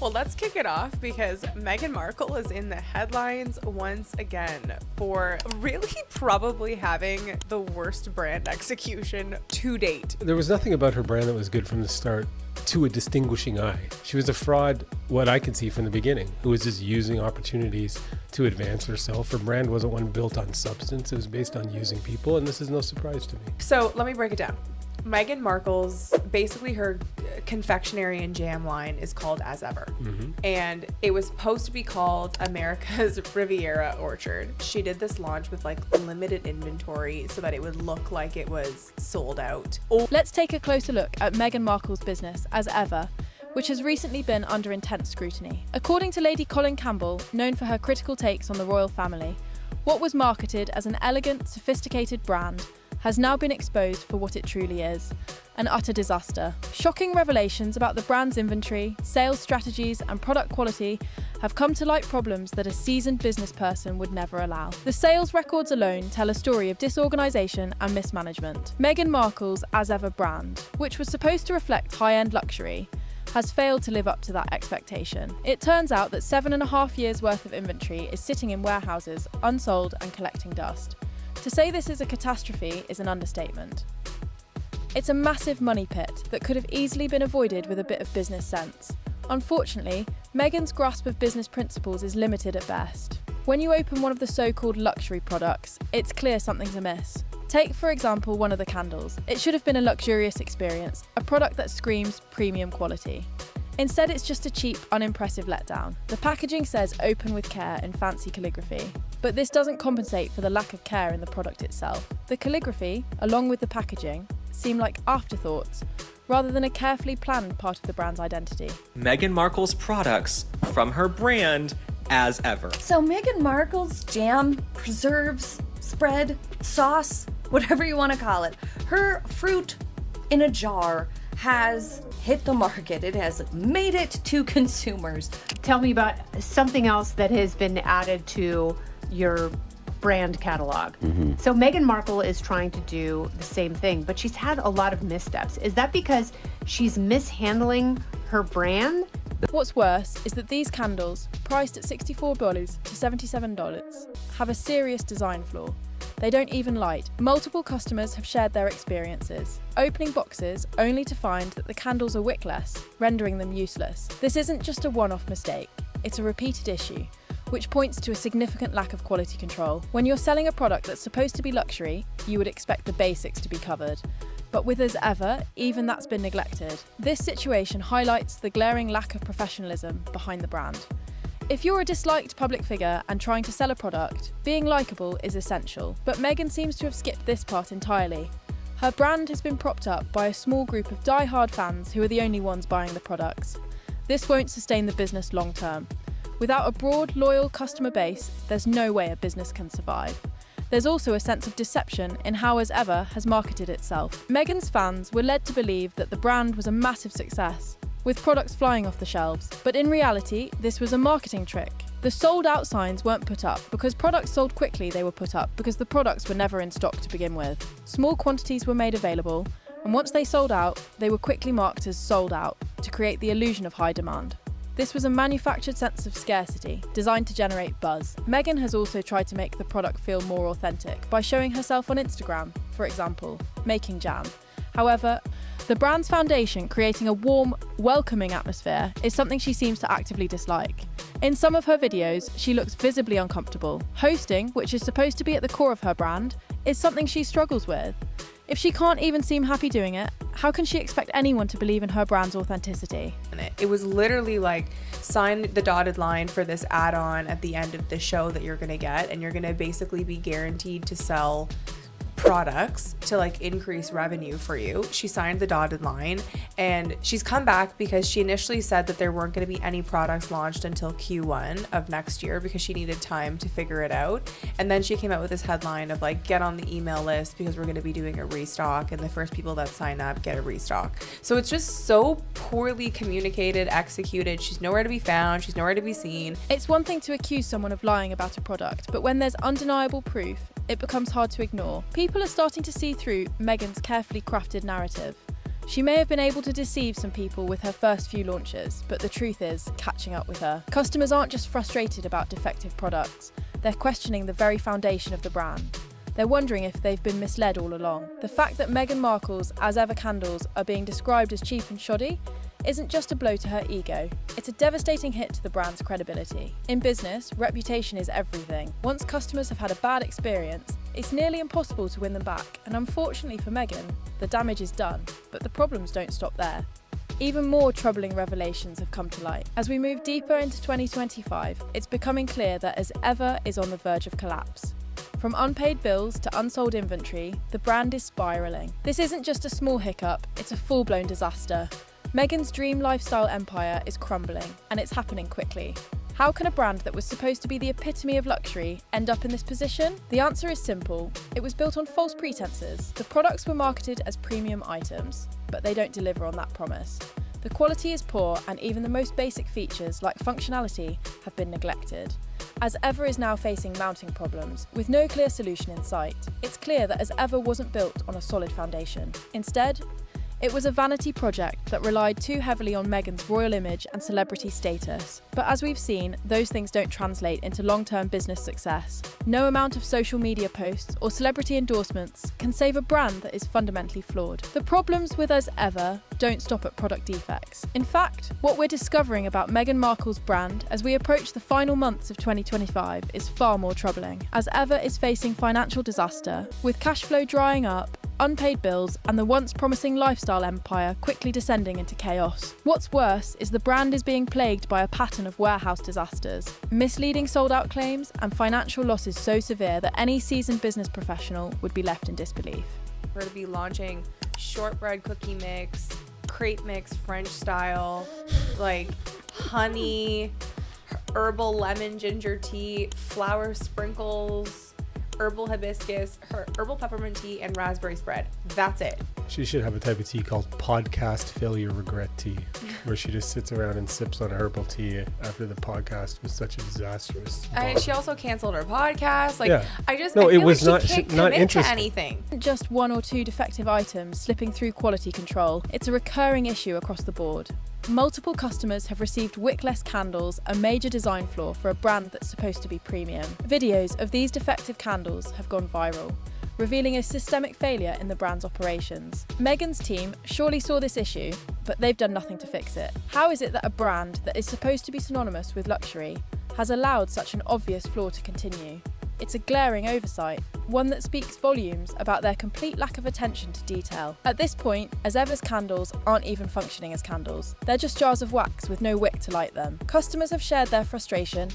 Well, let's kick it off because Meghan Markle is in the headlines once again for really probably having the worst brand execution to date. There was nothing about her brand that was good from the start to a distinguishing eye. She was a fraud, what I can see from the beginning, who was just using opportunities to advance herself. Her brand wasn't one built on substance. It was based on using people, and this is no surprise to me. So let me break it down. Meghan Markle's, basically her confectionery and jam line is called As Ever. Mm-hmm. And it was supposed to be called America's Riviera Orchard. She did this launch with like limited inventory so that it would look like it was sold out. Let's take a closer look at Meghan Markle's business, As Ever, which has recently been under intense scrutiny. According to Lady Colin Campbell, known for her critical takes on the royal family, what was marketed as an elegant, sophisticated brand has now been exposed for what it truly is, an utter disaster. Shocking revelations about the brand's inventory, sales strategies, and product quality have come to light problems that a seasoned business person would never allow. The sales records alone tell a story of disorganisation and mismanagement. Meghan Markle's As Ever brand, which was supposed to reflect high-end luxury, has failed to live up to that expectation. It turns out that 7.5 years worth of inventory is sitting in warehouses, unsold and collecting dust. To say this is a catastrophe is an understatement. It's a massive money pit that could have easily been avoided with a bit of business sense. Unfortunately, Meghan's grasp of business principles is limited at best. When you open one of the so-called luxury products, it's clear something's amiss. Take, for example, one of the candles. It should have been a luxurious experience, a product that screams premium quality. Instead, it's just a cheap, unimpressive letdown. The packaging says "open with care" in fancy calligraphy, but this doesn't compensate for the lack of care in the product itself. The calligraphy, along with the packaging, seem like afterthoughts rather than a carefully planned part of the brand's identity. Meghan Markle's products from her brand, As Ever. So Meghan Markle's jam, preserves, spread, sauce, whatever you want to call it, her fruit in a jar has hit the market. It has made it to consumers. Tell me about something else that has been added to your brand catalog. Mm-hmm. So Meghan Markle is trying to do the same thing, but she's had a lot of missteps. Is that because she's mishandling her brand? What's worse is that these candles, priced at $64 to $77, have a serious design flaw. They don't even light. Multiple customers have shared their experiences, opening boxes only to find that the candles are wickless, rendering them useless. This isn't just a one-off mistake, it's a repeated issue, which points to a significant lack of quality control. When you're selling a product that's supposed to be luxury, you would expect the basics to be covered. But with As Ever, even that's been neglected. This situation highlights the glaring lack of professionalism behind the brand. If you're a disliked public figure and trying to sell a product, being likeable is essential, but Meghan seems to have skipped this part entirely. Her brand has been propped up by a small group of die-hard fans who are the only ones buying the products. This won't sustain the business long term. Without a broad, loyal customer base, there's no way a business can survive. There's also a sense of deception in how As Ever has marketed itself. Meghan's fans were led to believe that the brand was a massive success, with products flying off the shelves. But in reality, this was a marketing trick. The sold out signs weren't put up because products sold quickly. They were put up because the products were never in stock to begin with. Small quantities were made available, and once they sold out, they were quickly marked as sold out to create the illusion of high demand. This was a manufactured sense of scarcity, designed to generate buzz. Meghan has also tried to make the product feel more authentic by showing herself on Instagram, for example, making jam. However, the brand's foundation, creating a warm, welcoming atmosphere, is something she seems to actively dislike. In some of her videos, she looks visibly uncomfortable. Hosting, which is supposed to be at the core of her brand, is something she struggles with. If she can't even seem happy doing it, how can she expect anyone to believe in her brand's authenticity? It was literally like, sign the dotted line for this add-on at the end of the show that you're going to get, and you're going to basically be guaranteed to sell products to like increase revenue for you. She signed the dotted line, and she's come back because she initially said that there weren't going to be any products launched until Q1 of next year because she needed time to figure it out. And then she came out with this headline of like, get on the email list because we're going to be doing a restock, and the first people that sign up get a restock. So it's just so poorly communicated, executed. She's nowhere to be found. She's nowhere to be seen. It's one thing to accuse someone of lying about a product, but when there's undeniable proof, it becomes hard to ignore. People are starting to see through Meghan's carefully crafted narrative. She may have been able to deceive some people with her first few launches, but the truth is catching up with her. Customers aren't just frustrated about defective products, they're questioning the very foundation of the brand. They're wondering if they've been misled all along. The fact that Meghan Markle's As Ever candles are being described as cheap and shoddy isn't just a blow to her ego, it's a devastating hit to the brand's credibility. In business, reputation is everything. Once customers have had a bad experience, it's nearly impossible to win them back, and unfortunately for Meghan, the damage is done, but the problems don't stop there. Even more troubling revelations have come to light. As we move deeper into 2025, it's becoming clear that As Ever is on the verge of collapse. From unpaid bills to unsold inventory, the brand is spiralling. This isn't just a small hiccup, it's a full-blown disaster. Meghan's dream lifestyle empire is crumbling, and it's happening quickly. How can a brand that was supposed to be the epitome of luxury end up in this position? The answer is simple. It was built on false pretenses. The products were marketed as premium items, but they don't deliver on that promise. The quality is poor, and even the most basic features, like functionality, have been neglected. As Ever is now facing mounting problems, with no clear solution in sight. It's clear that As Ever wasn't built on a solid foundation. Instead, it was a vanity project that relied too heavily on Meghan's royal image and celebrity status. But as we've seen, those things don't translate into long-term business success. No amount of social media posts or celebrity endorsements can save a brand that is fundamentally flawed. The problems with As Ever don't stop at product defects. In fact, what we're discovering about Meghan Markle's brand as we approach the final months of 2025 is far more troubling. As Ever is facing financial disaster, with cash flow drying up, unpaid bills, and the once promising lifestyle empire quickly descending into chaos. What's worse is the brand is being plagued by a pattern of warehouse disasters, misleading sold-out claims, and financial losses so severe that any seasoned business professional would be left in disbelief. We're to be launching shortbread cookie mix, crepe mix French style, like honey, herbal lemon ginger tea, flower sprinkles, herbal hibiscus, herbal peppermint tea, and raspberry spread. That's it. She should have a type of tea called podcast failure regret tea, where she just sits around and sips on herbal tea after the podcast was such a disastrous. She also canceled her podcast. Like, Yeah. I No, it feel was like not- she can't not commit to interesting. anything. Just one or two defective items slipping through quality control. It's a recurring issue across the board. Multiple customers have received wickless candles, a major design flaw for a brand that's supposed to be premium. Videos of these defective candles have gone viral, revealing a systemic failure in the brand's operations. Meghan's team surely saw this issue, but they've done nothing to fix it. How is it that a brand that is supposed to be synonymous with luxury has allowed such an obvious flaw to continue? It's a glaring oversight, one that speaks volumes about their complete lack of attention to detail. At this point, As Ever's candles aren't even functioning as candles. They're just jars of wax with no wick to light them. Customers have shared their frustration,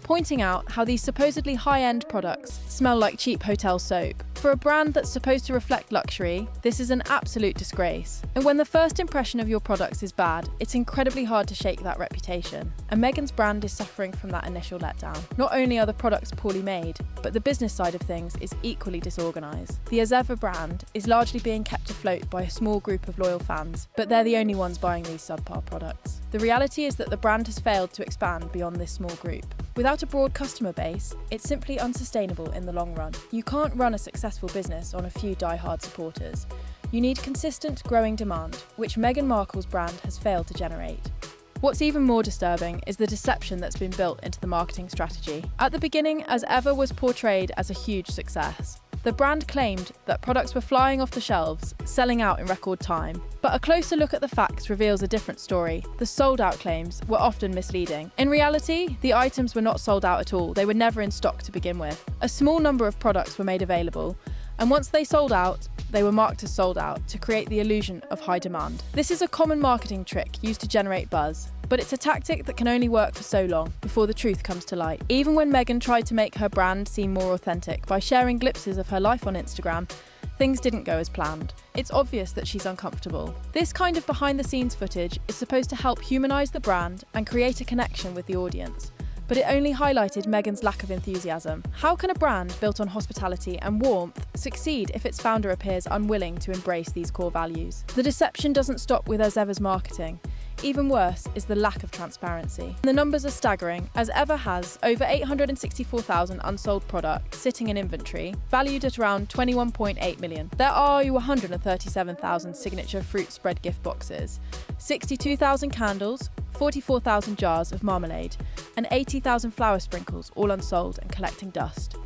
pointing out how these supposedly high-end products smell like cheap hotel soap. For a brand that's supposed to reflect luxury, this is an absolute disgrace. And when the first impression of your products is bad, it's incredibly hard to shake that reputation. And Meghan's brand is suffering from that initial letdown. Not only are the products poorly made, but the business side of things is equally disorganised. The As Ever brand is largely being kept afloat by a small group of loyal fans, but they're the only ones buying these subpar products. The reality is that the brand has failed to expand beyond this small group. Without a broad customer base, it's simply unsustainable in the long run. You can't run a successful business on a few die-hard supporters. You need consistent, growing demand, which Meghan Markle's brand has failed to generate. What's even more disturbing is the deception that's been built into the marketing strategy. At the beginning, As Ever was portrayed as a huge success. The brand claimed that products were flying off the shelves, selling out in record time. But a closer look at the facts reveals a different story. The sold-out claims were often misleading. In reality, the items were not sold out at all. They were never in stock to begin with. A small number of products were made available, and once they sold out, they were marked as sold out to create the illusion of high demand. This is a common marketing trick used to generate buzz, but it's a tactic that can only work for so long before the truth comes to light. Even when Meghan tried to make her brand seem more authentic by sharing glimpses of her life on Instagram, things didn't go as planned. It's obvious that she's uncomfortable. This kind of behind-the-scenes footage is supposed to help humanise the brand and create a connection with the audience, but it only highlighted Meghan's lack of enthusiasm. How can a brand built on hospitality and warmth succeed if its founder appears unwilling to embrace these core values? The deception doesn't stop with As Ever's marketing. Even worse is the lack of transparency. The numbers are staggering, as Ever has over 864,000 unsold products sitting in inventory, valued at around 21.8 million. There are 137,000 signature fruit spread gift boxes, 62,000 candles, 44,000 jars of marmalade, and 80,000 flower sprinkles all unsold and collecting dust.